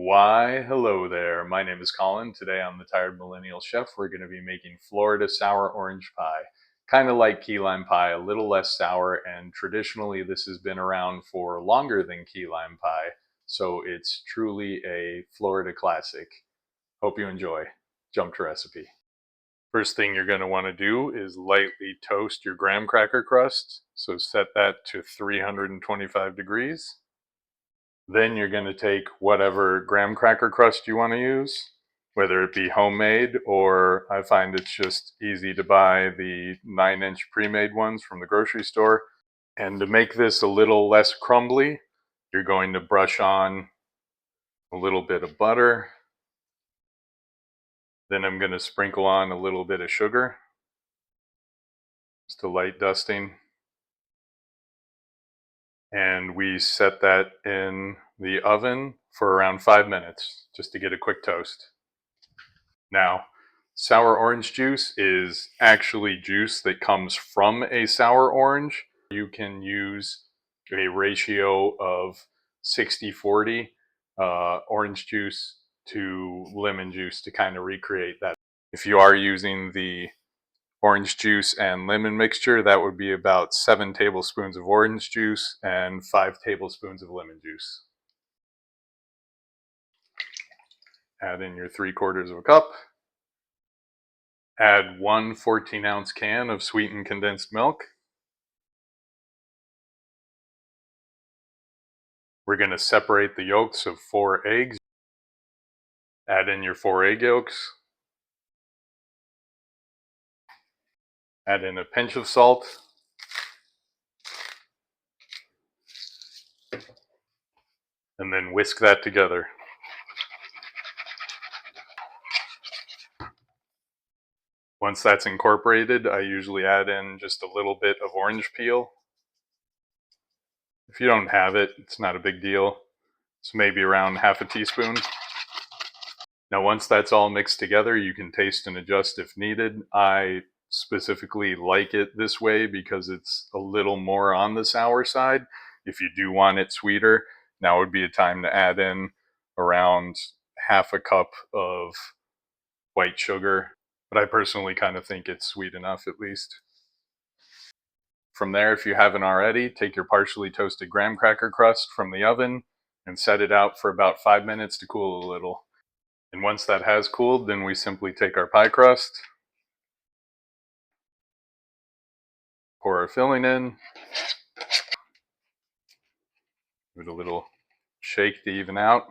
Why, hello there. My name is Collin. Today on the Tired Millennial Chef, we're going to be making Florida sour orange pie. Kind of like key lime pie, a little less sour, and traditionally this has been around for longer than key lime pie, so it's truly a Florida classic. Hope you enjoy. Jump to recipe. First thing you're going to want to do is lightly toast your graham cracker crust, so set that to 325 degrees. Then you're going to take whatever graham cracker crust you want to use, whether it be homemade or I find it's just easy to buy the 9-inch pre-made ones from the grocery store. And to make this a little less crumbly, you're going to brush on a little bit of butter. Then I'm going to sprinkle on a little bit of sugar, just a light dusting. And we set that in the oven for around 5 minutes just to get a quick toast. Now, sour orange juice is actually juice that comes from a sour orange. You can use a ratio of 60-40 orange juice to lemon juice to kind of recreate that. If you are using the orange juice and lemon mixture, that would be about 7 tablespoons of orange juice and 5 tablespoons of lemon juice. Add in your 3/4 of a cup. Add 1 14-ounce can of sweetened condensed milk. We're going to separate the yolks of 4 eggs. Add in your 4 egg yolks. Add in a pinch of salt. And then whisk that together. Once that's incorporated, I usually add in just a little bit of orange peel. If you don't have it, it's not a big deal. It's maybe around half a teaspoon. Now once that's all mixed together, you can taste and adjust if needed. I specifically like it this way because it's a little more on the sour side. If you do want it sweeter, now would be a time to add in around half a cup of white sugar. But I personally kind of think it's sweet enough at least. From there, if you haven't already, take your partially toasted graham cracker crust from the oven and set it out for about 5 minutes to cool a little. And once that has cooled, then we simply take our pie crust, pour our filling in, give it a little shake to even out,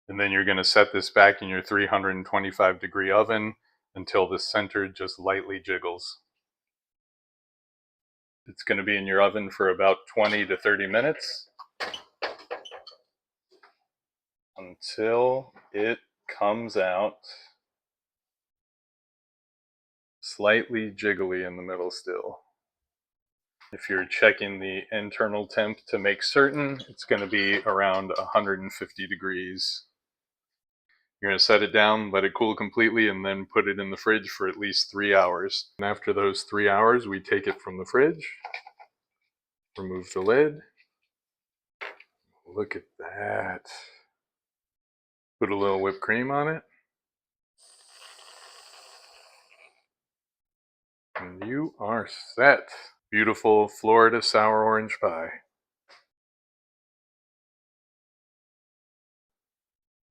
and then you're going to set this back in your 325-degree oven until the center just lightly jiggles. It's going to be in your oven for about 20 to 30 minutes until it comes out slightly jiggly in the middle still. If you're checking the internal temp to make certain, it's going to be around 150 degrees. You're going to set it down, let it cool completely, and then put it in the fridge for at least 3 hours. And after those 3 hours, we take it from the fridge, remove the lid. Look at that. Put a little whipped cream on it. And you are set. Beautiful Florida sour orange pie.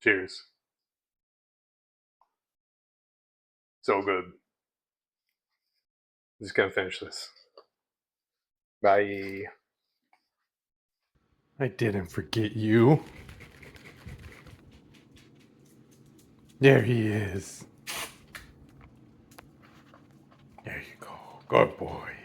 Cheers. So good. Just gonna finish this. Bye. I didn't forget you. There he is. There you go. Good boy.